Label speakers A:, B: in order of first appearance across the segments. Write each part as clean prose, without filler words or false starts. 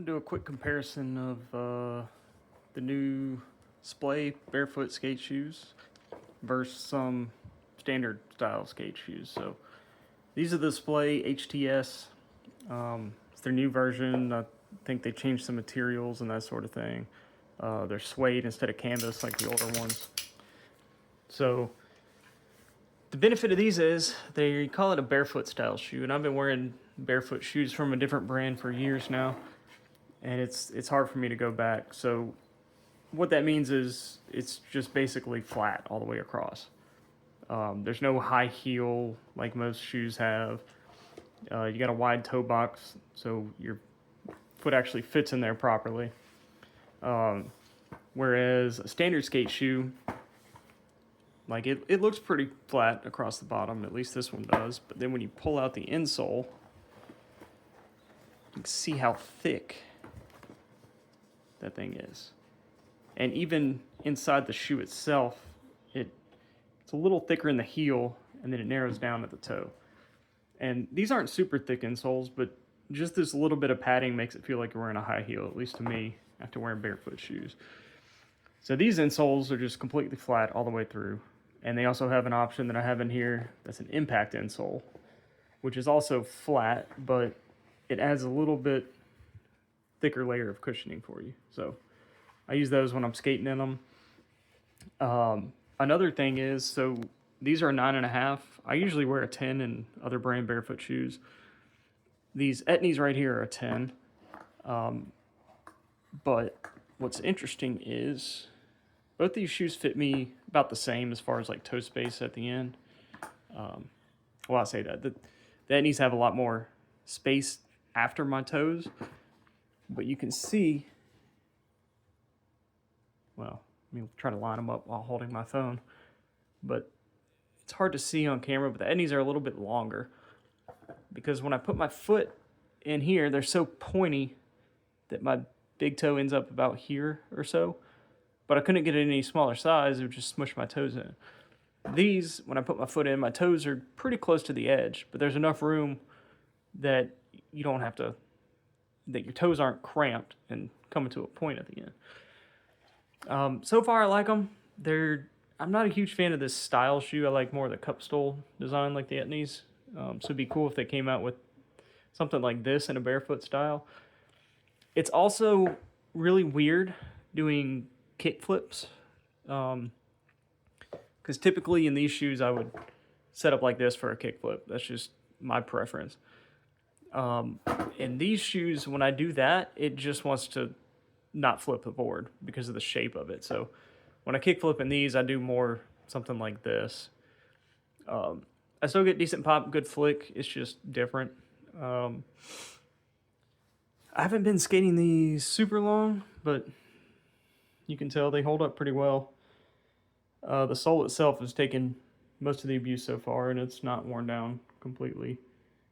A: Do a quick comparison of the new Splay Barefoot Skate shoes versus some standard style skate shoes. So these are the Splay HTS. It's their new version. I think they changed some materials and that sort of thing. They're suede instead of canvas like the older ones. So the benefit of these is they call it a barefoot style shoe, and I've been wearing barefoot shoes from a different brand for years now, and it's hard for me to go back. So what that means is it's just basically flat all the way across. There's no high heel like most shoes have. You got a wide toe box, so your foot actually fits in there properly. Whereas a standard skate shoe, like it looks pretty flat across the bottom, at least this one does. But then when you pull out the insole, you can see how thick that thing is. And even inside the shoe itself, it's a little thicker in the heel, and then it narrows down at the toe. And these aren't super thick insoles, but just this little bit of padding makes it feel like you're wearing a high heel, at least to me, after wearing barefoot shoes. So these insoles are just completely flat all the way through. And they also have an option that I have in here that's an impact insole, which is also flat, but it adds a little bit thicker layer of cushioning for you. So I use those when I'm skating in them. Another thing is, so these are a 9.5. I usually wear a 10 in other brand barefoot shoes. These Etnies right here are a 10. But what's interesting is both these shoes fit me about the same as far as like toe space at the end. Well, I say that. The Etnies have a lot more space after my toes. But you can see, well, let me try to line them up while holding my phone. But it's hard to see on camera, but the Etnies are a little bit longer. Because when I put my foot in here, they're so pointy that my big toe ends up about here or so. But I couldn't get it any smaller size, it would just smush my toes in. These, when I put my foot in, my toes are pretty close to the edge, but there's enough room that you don't have to, that your toes aren't cramped and coming to a point at the end. So far, I like them. I'm not a huge fan of this style shoe. I like more of the cupsole design like the Etnies. So it'd be cool if they came out with something like this in a barefoot style. It's also really weird doing kick flips. Because typically in these shoes, I would set up like this for a kick flip. That's just my preference. In these shoes, when I do that, it just wants to not flip the board because of the shape of it. So when I kick flip in these, I do more something like this. I still get decent pop, good flick. It's just different. I haven't been skating these super long, but you can tell they hold up pretty well. The sole itself has taken most of the abuse so far, and it's not worn down completely.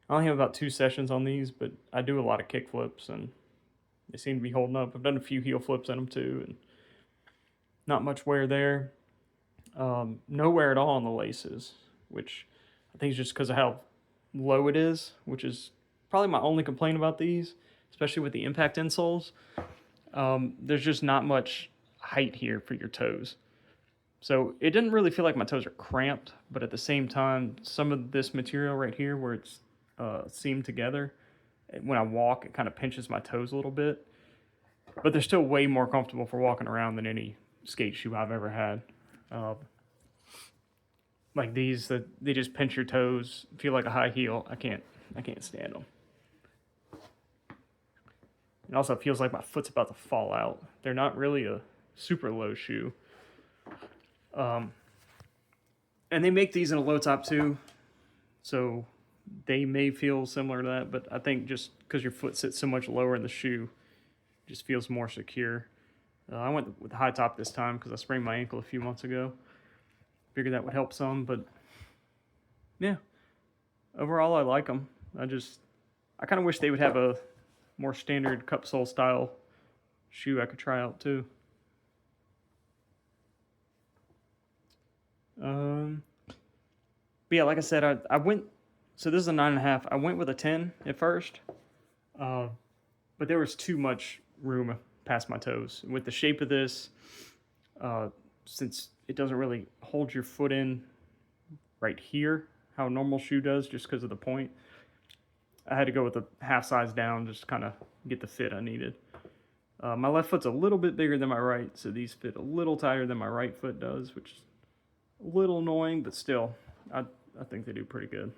A: I only have about 2 sessions on these, but I do a lot of kick flips, and they seem to be holding up. I've done a few heel flips in them too, and not much wear there. No wear at all on the laces, which I think is just because of how low it is, which is probably my only complaint about these, especially with the impact insoles. There's just not much height here for your toes. So it didn't really feel like my toes are cramped, but at the same time, some of this material right here where it's seamed together, when I walk, it kind of pinches my toes a little bit. But they're still way more comfortable for walking around than any skate shoe I've ever had. Like these, that they just pinch your toes, feel like a high heel. I can't stand them. It also feels like my foot's about to fall out. They're not really a super low shoe. And they make these in a low top too, so they may feel similar to that, but I think just because your foot sits so much lower in the shoe, it just feels more secure. I went with the high top this time because I sprained my ankle a few months ago. Figured that would help some, but yeah, overall I like them. I kind of wish they would have a more standard cupsole style shoe I could try out too. But yeah, like I said, I went. So this is a 9.5. I went with a 10 at first. but there was too much room past my toes. With the shape of this, since it doesn't really hold your foot in right here, how a normal shoe does, just because of the point, I had to go with a half size down, just kind of get the fit I needed. My left foot's a little bit bigger than my right, so these fit a little tighter than my right foot does, which is a little annoying, but still, I think they do pretty good.